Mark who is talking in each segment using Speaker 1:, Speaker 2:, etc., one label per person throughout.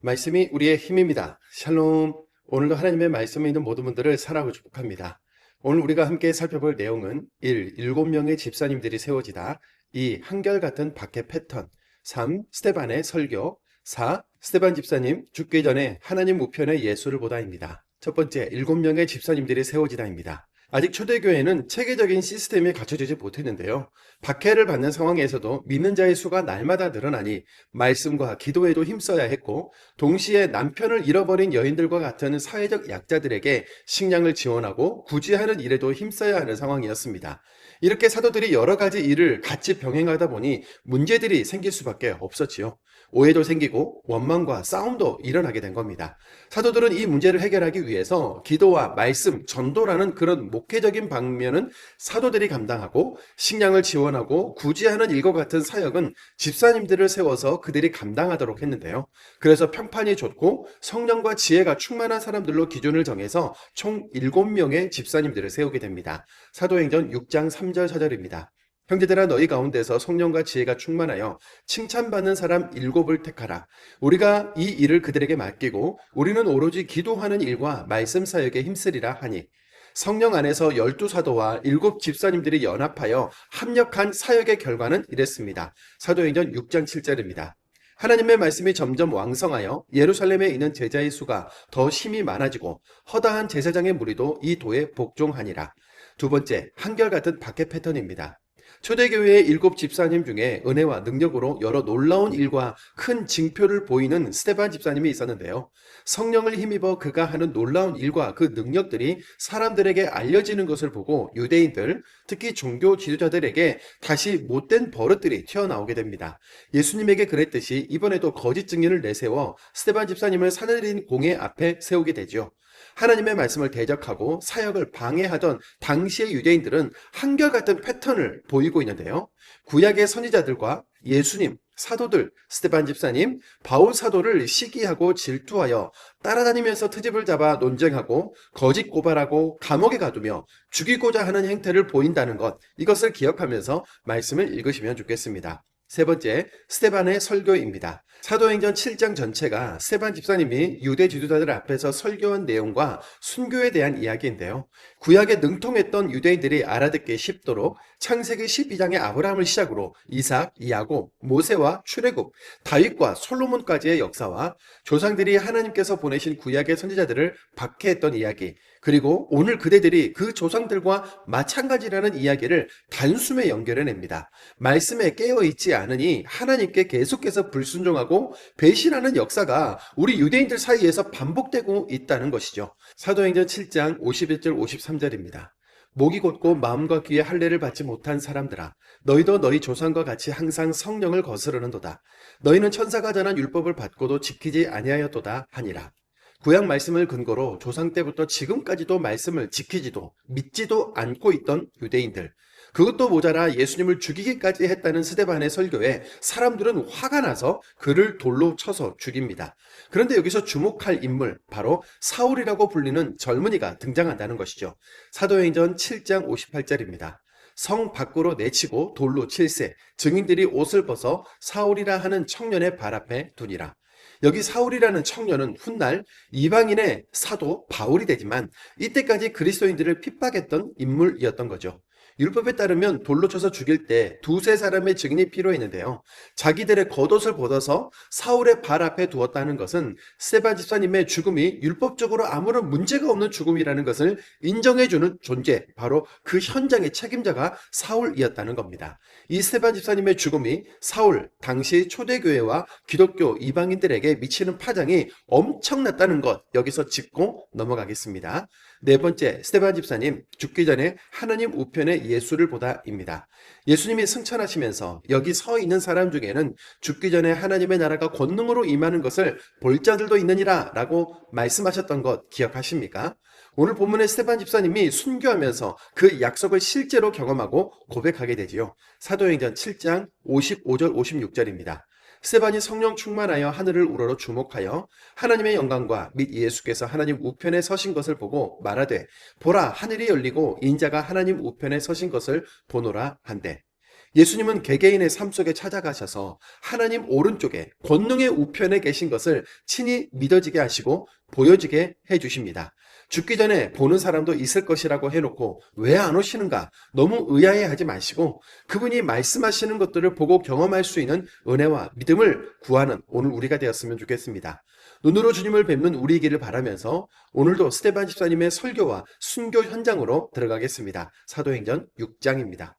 Speaker 1: 말씀이 우리의 힘입니다. 샬롬. 오늘도 하나님의 말씀에 있는 모든 분들을 사랑하고 축복합니다. 오늘 우리가 함께 살펴볼 내용은 1. 7명의 집사님들이 세워지다. 2. 한결같은 박해 패턴. 3. 스데반의 설교. 4. 스데반 집사님 죽기 전에 하나님 우편의 예수를 보다입니다. 첫 번째, 7명의 집사님들이 세워지다입니다. 아직 초대교회는 체계적인 시스템이 갖춰지지 못했는데요. 박해를 받는 상황에서도 믿는 자의 수가 날마다 늘어나니 말씀과 기도에도 힘써야 했고, 동시에 남편을 잃어버린 여인들과 같은 사회적 약자들에게 식량을 지원하고 구제하는 일에도 힘써야 하는 상황이었습니다. 이렇게 사도들이 여러 가지 일을 같이 병행하다 보니 문제들이 생길 수밖에 없었지요. 오해도 생기고 원망과 싸움도 일어나게 된 겁니다. 사도들은 이 문제를 해결하기 위해서 기도와 말씀, 전도라는 그런 목회적인 방면은 사도들이 감당하고, 식량을 지원하고 구제하는 일과 같은 사역은 집사님들을 세워서 그들이 감당하도록 했는데요. 그래서 평판이 좋고 성령과 지혜가 충만한 사람들로 기준을 정해서 총 7명의 집사님들을 세우게 됩니다. 사도행전 6장 3절 4절입니다. 형제들아, 너희 가운데서 성령과 지혜가 충만하여 칭찬받는 사람 7을 택하라. 우리가 이 일을 그들에게 맡기고 우리는 오로지 기도하는 일과 말씀 사역에 힘쓰리라 하니, 성령 안에서 12사도와 7 집사님들이 연합하여 합력한 사역의 결과는 이랬습니다. 사도행전 6장 7절입니다. 하나님의 말씀이 점점 왕성하여 예루살렘에 있는 제자의 수가 더 심히 많아지고 허다한 제사장의 무리도 이 도에 복종하니라. 두 번째, 한결같은 박해 패턴입니다. 초대교회의 7 집사님 중에 은혜와 능력으로 여러 놀라운 일과 큰 징표를 보이는 스데반 집사님이 있었는데요. 성령을 힘입어 그가 하는 놀라운 일과 그 능력들이 사람들에게 알려지는 것을 보고 유대인들, 특히 종교 지도자들에게 다시 못된 버릇들이 튀어나오게 됩니다. 예수님에게 그랬듯이 이번에도 거짓 증인을 내세워 스데반 집사님을 사내린 공회 앞에 세우게 되죠. 하나님의 말씀을 대적하고 사역을 방해하던 당시의 유대인들은 한결같은 패턴을 보이고 있는데요. 구약의 선지자들과 예수님, 사도들, 스데반 집사님, 바울 사도를 시기하고 질투하여 따라다니면서 트집을 잡아 논쟁하고 거짓 고발하고 감옥에 가두며 죽이고자 하는 행태를 보인다는 것, 이것을 기억하면서 말씀을 읽으시면 좋겠습니다. 세 번째, 스데반의 설교입니다. 사도행전 7장 전체가 스데반 집사님이 유대 지도자들 앞에서 설교한 내용과 순교에 대한 이야기인데요. 구약에 능통했던 유대인들이 알아듣기 쉽도록 창세기 12장의 아브라함을 시작으로 이삭, 야곱, 모세와 출애굽, 다윗과 솔로몬까지의 역사와 조상들이 하나님께서 보내신 구약의 선지자들을 박해했던 이야기, 그리고 오늘 그대들이 그 조상들과 마찬가지라는 이야기를 단숨에 연결해냅니다. 말씀에 깨어있지 않으니 하나님께 계속해서 불순종하고 배신하는 역사가 우리 유대인들 사이에서 반복되고 있다는 것이죠. 사도행전 7장 51절 53절입니다. 목이 곧고 마음과 귀에 할례를 받지 못한 사람들아, 너희도 너희 조상과 같이 항상 성령을 거스르는도다. 너희는 천사가 전한 율법을 받고도 지키지 아니하였도다 하니라. 구약 말씀을 근거로 조상 때부터 지금까지도 말씀을 지키지도 믿지도 않고 있던 유대인들, 그것도 모자라 예수님을 죽이기까지 했다는 스데반의 설교에 사람들은 화가 나서 그를 돌로 쳐서 죽입니다. 그런데 여기서 주목할 인물, 바로 사울이라고 불리는 젊은이가 등장한다는 것이죠. 사도행전 7장 58절입니다. 성 밖으로 내치고 돌로 칠세, 증인들이 옷을 벗어 사울이라 하는 청년의 발 앞에 두니라. 여기 사울이라는 청년은 훗날 이방인의 사도 바울이 되지만 이때까지 그리스도인들을 핍박했던 인물이었던 거죠. 율법에 따르면 돌로 쳐서 죽일 때 두세 사람의 증인이 필요했는데요. 자기들의 겉옷을 벗어서 사울의 발 앞에 두었다는 것은 스데반 집사님의 죽음이 율법적으로 아무런 문제가 없는 죽음이라는 것을 인정해주는 존재, 바로 그 현장의 책임자가 사울이었다는 겁니다. 이 스데반 집사님의 죽음이 사울, 당시 초대교회와 기독교 이방인들에게 미치는 파장이 엄청났다는 것, 여기서 짚고 넘어가겠습니다. 네 번째, 스데반 집사님 죽기 전에 하나님 우편의 예수를 보다입니다. 예수님이 승천하시면서 여기 서 있는 사람 중에는 죽기 전에 하나님의 나라가 권능으로 임하는 것을 볼 자들도 있느니라 라고 말씀하셨던 것 기억하십니까? 오늘 본문의 스데반 집사님이 순교하면서 그 약속을 실제로 경험하고 고백하게 되지요. 사도행전 7장 55절 56절입니다. 스데반이 성령 충만하여 하늘을 우러러 주목하여 하나님의 영광과 및 예수께서 하나님 우편에 서신 것을 보고 말하되, 보라, 하늘이 열리고 인자가 하나님 우편에 서신 것을 보노라 한대. 예수님은 개개인의 삶 속에 찾아가셔서 하나님 오른쪽에 권능의 우편에 계신 것을 친히 믿어지게 하시고 보여지게 해주십니다. 죽기 전에 보는 사람도 있을 것이라고 해놓고 왜 안 오시는가 너무 의아해하지 마시고 그분이 말씀하시는 것들을 보고 경험할 수 있는 은혜와 믿음을 구하는 오늘 우리가 되었으면 좋겠습니다. 눈으로 주님을 뵙는 우리이기를 바라면서 오늘도 스데반 집사님의 설교와 순교 현장으로 들어가겠습니다. 사도행전 6장입니다.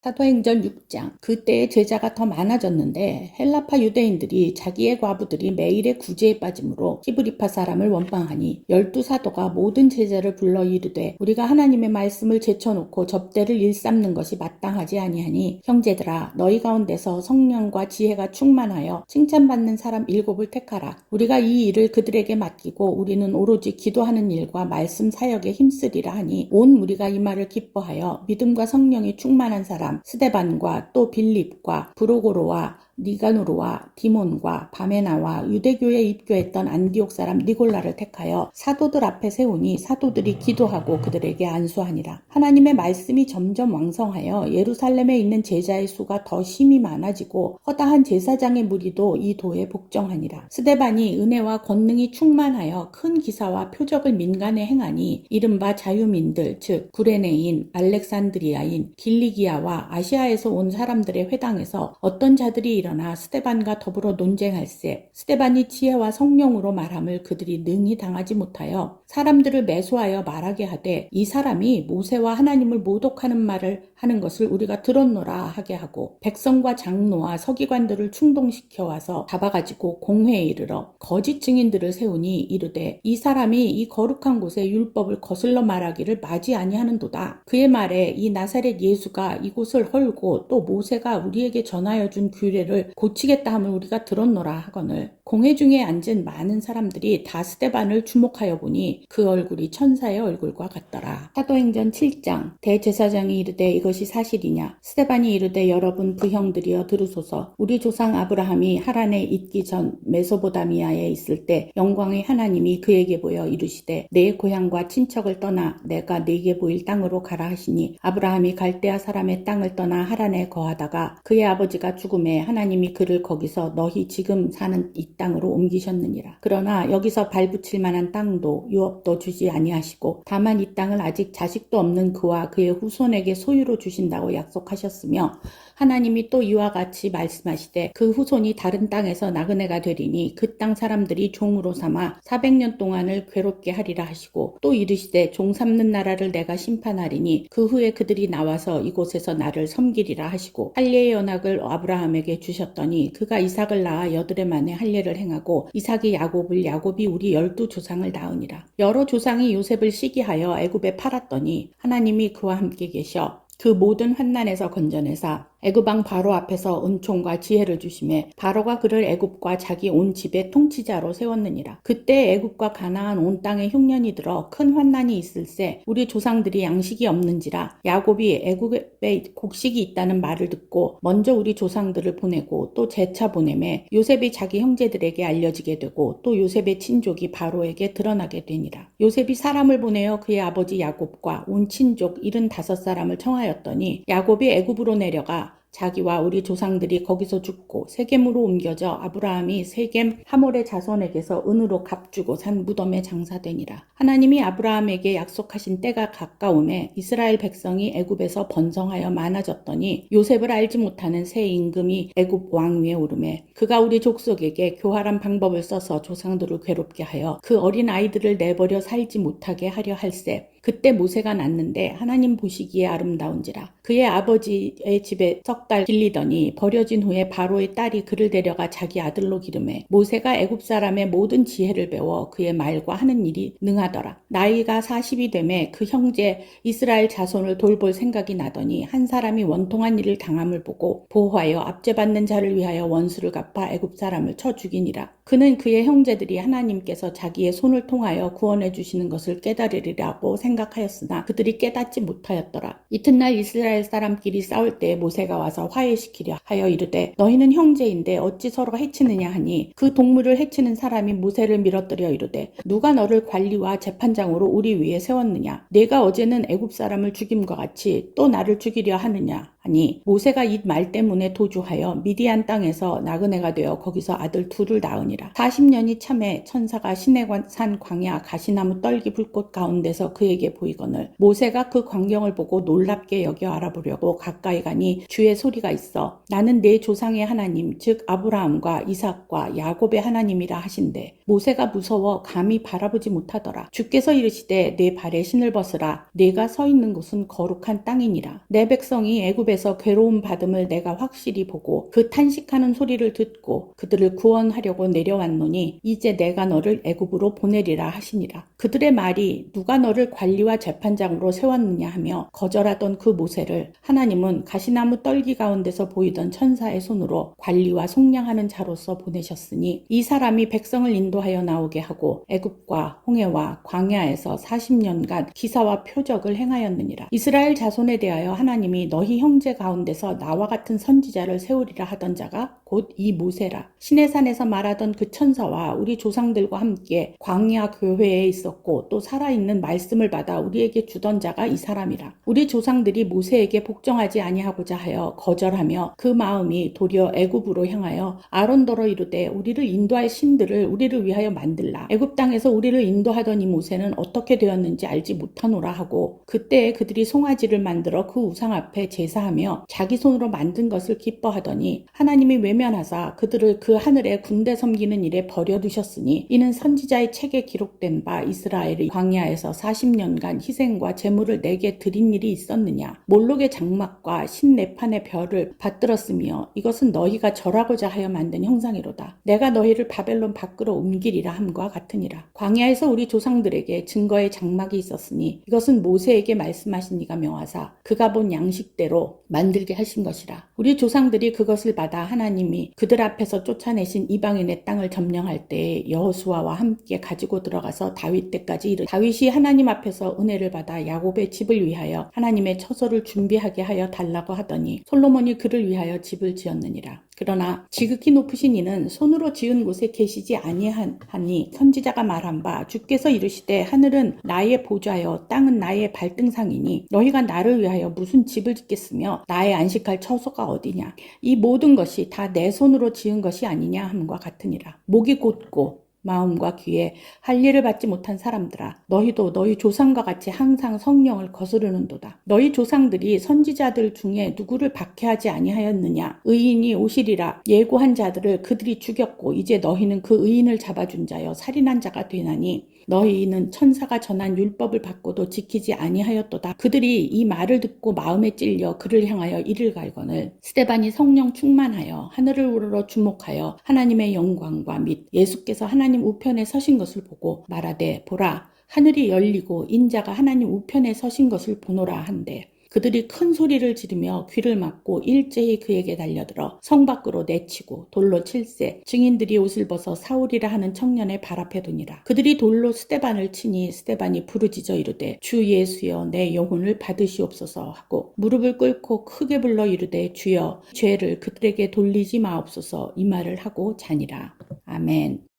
Speaker 2: 사도행전 6장. 그때의 제자가 더 많아졌는데 헬라파 유대인들이 자기의 과부들이 매일의 구제에 빠짐으로 히브리파 사람을 원망하니 12사도가 모든 제자를 불러 이르되 우리가 하나님의 말씀을 제쳐놓고 접대를 일삼는 것이 마땅하지 아니하니 형제들아 너희 가운데서 성령과 지혜가 충만하여 칭찬받는 사람 7을 택하라. 우리가 이 일을 그들에게 맡기고 우리는 오로지 기도하는 일과 말씀 사역에 힘쓰리라 하니 온 무리가 이 말을 기뻐하여 믿음과 성령이 충만한 사람 스데반과 또 빌립과 브로고로와 니가노르와 디몬과 바메나와 유대교에 입교했던 안디옥 사람 니골라를 택하여 사도들 앞에 세우니 사도들이 기도하고 그들에게 안수하니라. 하나님의 말씀이 점점 왕성하여 예루살렘에 있는 제자의 수가 더 심히 많아지고 허다한 제사장의 무리도 이 도에 복종하니라. 스데반이 은혜와 권능이 충만하여 큰 기사와 표적을 민간에 행하니 이른바 자유민들 즉 구레네인, 알렉산드리아인, 길리기아와 아시아에서 온 사람들의 회당에서 어떤 자들이 일어나 스데반과 더불어 논쟁할세 스데반이 지혜와 성령으로 말함을 그들이 능히 당하지 못하여 사람들을 매수하여 말하게 하되 이 사람이 모세와 하나님을 모독하는 말을 하는 것을 우리가 들었노라 하게 하고 백성과 장로와 서기관들을 충동시켜 와서 잡아가지고 공회에 이르러 거짓 증인들을 세우니 이르되 이 사람이 이 거룩한 곳에 율법을 거슬러 말하기를 마지 아니하는도다. 그의 말에 이 나사렛 예수가 이곳을 헐고 또 모세가 우리에게 전하여 준 규례를 고치겠다 함을 우리가 들었노라 하거늘 공회 중에 앉은 많은 사람들이 다 스데반을 주목하여 보니 그 얼굴이 천사의 얼굴과 같더라. 사도행전 7장. 대제사장이 이르되 이것이 사실이냐? 스데반이 이르되 여러분 부형들이여 들으소서. 우리 조상 아브라함이 하란에 있기 전 메소보다미아에 있을 때 영광의 하나님이 그에게 보여 이르시되 내 고향과 친척을 떠나 내가 네게 보일 땅으로 가라 하시니 아브라함이 갈대아 사람의 땅을 떠나 하란에 거하다가 그의 아버지가 죽음에 하나님이 그를 거기서 너희 지금 사는 이 땅으로 옮기셨느니라. 그러나 여기서 발붙일 만한 땅도 유업도 주지 아니하시고 다만 이 땅을 아직 자식도 없는 그와 그의 후손에게 소유로 주신다고 약속하셨으며 하나님이 또 이와 같이 말씀하시되 그 후손이 다른 땅에서 나그네가 되리니 그 땅 사람들이 종으로 삼아 400년 동안을 괴롭게 하리라 하시고 또 이르시되 종 삼는 나라를 내가 심판하리니 그 후에 그들이 나와서 이곳에서 나를 섬기리라 하시고 할례의 언약을 아브라함에게 주셨더니 그가 이삭을 낳아 여드레 만에 할례를 행하고 이삭이 야곱을 야곱이 우리 12조상을 낳으니라. 여러 조상이 요셉을 시기하여 애굽에 팔았더니 하나님이 그와 함께 계셔 그 모든 환난에서 건져내사 애굽 왕 바로 앞에서 은총과 지혜를 주심에 바로가 그를 애굽과 자기 온 집의 통치자로 세웠느니라. 그때 애굽과 가나안 온 땅에 흉년이 들어 큰 환난이 있을세 우리 조상들이 양식이 없는지라 야곱이 애굽에 곡식이 있다는 말을 듣고 먼저 우리 조상들을 보내고 또 재차 보내매 요셉이 자기 형제들에게 알려지게 되고 또 요셉의 친족이 바로에게 드러나게 되니라. 요셉이 사람을 보내어 그의 아버지 야곱과 온 친족 75사람을 청하였더니 야곱이 애굽으로 내려가 자기와 우리 조상들이 거기서 죽고 세겜으로 옮겨져 아브라함이 세겜 하몰의 자손에게서 은으로 값주고 산 무덤에 장사되니라. 하나님이 아브라함에게 약속하신 때가 가까움에 이스라엘 백성이 애굽에서 번성하여 많아졌더니 요셉을 알지 못하는 새 임금이 애굽 왕 위에 오르매 그가 우리 족속에게 교활한 방법을 써서 조상들을 괴롭게 하여 그 어린 아이들을 내버려 살지 못하게 하려 할세. 그때 모세가 낳는데 하나님 보시기에 아름다운지라. 그의 아버지의 집에 석 달 길리더니 버려진 후에 바로의 딸이 그를 데려가 자기 아들로 기르매 모세가 애굽 사람의 모든 지혜를 배워 그의 말과 하는 일이 능하더라. 나이가 40이 되매 그 형제 이스라엘 자손을 돌볼 생각이 나더니 한 사람이 원통한 일을 당함을 보고 보호하여 압제받는 자를 위하여 원수를 갚아 애굽 사람을 쳐 죽이니라. 그는 그의 형제들이 하나님께서 자기의 손을 통하여 구원해 주시는 것을 깨달으리라고 생각하였더라. 생각하였으나 그들이 깨닫지 못하였더라. 이튿날 이스라엘 사람끼리 싸울 때 모세가 와서 화해시키려 하여 이르되 너희는 형제인데 어찌 서로가 해치느냐 하니 그 동물을 해치는 사람이 모세를 밀어뜨려 이르되 누가 너를 관리와 재판장으로 우리 위에 세웠느냐 내가 어제는 애굽 사람을 죽임과 같이 또 나를 죽이려 하느냐 하니 모세가 이 말 때문에 도주하여 미디안 땅에서 나그네가 되어 거기서 아들 둘을 낳으니라. 40년이 참에 천사가 시내산 광야 가시나무 떨기 불꽃 가운데서 그에게 보이거늘 모세가 그 광경을 보고 놀랍게 여겨 알아보려고 가까이 가니 주의 소리가 있어 나는 내 조상의 하나님 즉 아브라함과 이삭과 야곱의 하나님이라 하신대 모세가 무서워 감히 바라보지 못하더라. 주께서 이르시되 내 발에 신을 벗으라 내가 서 있는 곳은 거룩한 땅이니라. 내 백성이 애굽에서 괴로움 받음을 내가 확실히 보고 그 탄식하는 소리를 듣고 그들을 구원하려고 내려왔노니 이제 내가 너를 애굽으로 보내리라 하시니라. 그들의 말이 누가 너를 관리와 재판장으로 세웠느냐 하며 거절하던 그 모세를 하나님은 가시나무 떨기 가운데서 보이던 천사의 손으로 관리와 속량하는 자로서 보내셨으니 이 사람이 백성을 인도하여 나오게 하고 애굽과 홍해와 광야에서 40년간 기사와 표적을 행하였느니라. 이스라엘 자손에 대하여 하나님이 너희 형제 가운데서 나와 같은 선지자를 세우리라 하던 자가 곧 이 모세라. 시내산에서 말하던 그 천사와 우리 조상들과 함께 광야 교회에 있었고 또 살아있는 말씀을 받아 우리에게 주던 자가 이 사람이라. 우리 조상들이 모세에게 복종하지 아니하고자 하여 거절하며 그 마음이 도리어 애굽으로 향하여 아론더러 이르되 우리를 인도할 신들을 우리를 위하여 만들라. 애굽 땅에서 우리를 인도하던 이 모세는 어떻게 되었는지 알지 못하노라 하고 그때에 그들이 송아지를 만들어 그 우상 앞에 제사하며 자기 손으로 만든 것을 기뻐하더니 하나님이 외면하사 그들을 그 하늘에 군대 섬기는 일에 버려두셨으니 이는 선지자의 책에 기록된 바 이스라엘이 광야에서 40년간 희생과 제물을 내게 드린 일이 있었느냐 몰록의 장막과 신내판의 별을 받들었으며 이것은 너희가 절하고자 하여 만든 형상이로다. 내가 너희를 바벨론 밖으로 옮기리라 함과 같으니라. 광야에서 우리 조상들에게 증거의 장막이 있었으니 이것은 모세에게 말씀하신 이가 명하사 그가 본 양식대로 만들게 하신 것이라. 우리 조상들이 그것을 받아 하나님이 그들 앞에서 쫓아내신 이방인의 땅을 점령할 때에 여호수아와 함께 가지고 들어가서 다윗 때까지 이르 다윗이 하나님 앞에서 은혜를 받아 야곱의 집을 위하여 하나님의 처소를 준비하게 하여 달라고 하더니 솔로몬이 그를 위하여 집을 지었느니라. 그러나 지극히 높으신 이는 손으로 지은 곳에 계시지 아니하니 선지자가 말한 바 주께서 이르시되 하늘은 나의 보좌여 땅은 나의 발등상이니 너희가 나를 위하여 무슨 집을 짓겠으며 나의 안식할 처소가 어디냐 이 모든 것이 다 내 손으로 지은 것이 아니냐 함과 같으니라. 목이 곧고 마음과 귀에 할례를 받지 못한 사람들아 너희도 너희 조상과 같이 항상 성령을 거스르는도다. 너희 조상들이 선지자들 중에 누구를 박해하지 아니하였느냐 의인이 오시리라 예고한 자들을 그들이 죽였고 이제 너희는 그 의인을 잡아준 자여 살인한 자가 되나니 너희는 천사가 전한 율법을 받고도 지키지 아니하였도다. 그들이 이 말을 듣고 마음에 찔려 그를 향하여 이를 갈거늘 스데반이 성령 충만하여 하늘을 우러러 주목하여 하나님의 영광과 및 예수께서 하나님 우편에 서신 것을 보고 말하되 보라 하늘이 열리고 인자가 하나님 우편에 서신 것을 보노라 한대 그들이 큰 소리를 지르며 귀를 막고 일제히 그에게 달려들어 성 밖으로 내치고 돌로 칠세 증인들이 옷을 벗어 사울이라 하는 청년의 발 앞에 두니라. 그들이 돌로 스데반을 치니 스데반이 부르짖어 이르되 주 예수여 내 영혼을 받으시옵소서 하고 무릎을 꿇고 크게 불러 이르되 주여 죄를 그들에게 돌리지 마옵소서 이 말을 하고 자니라. 아멘.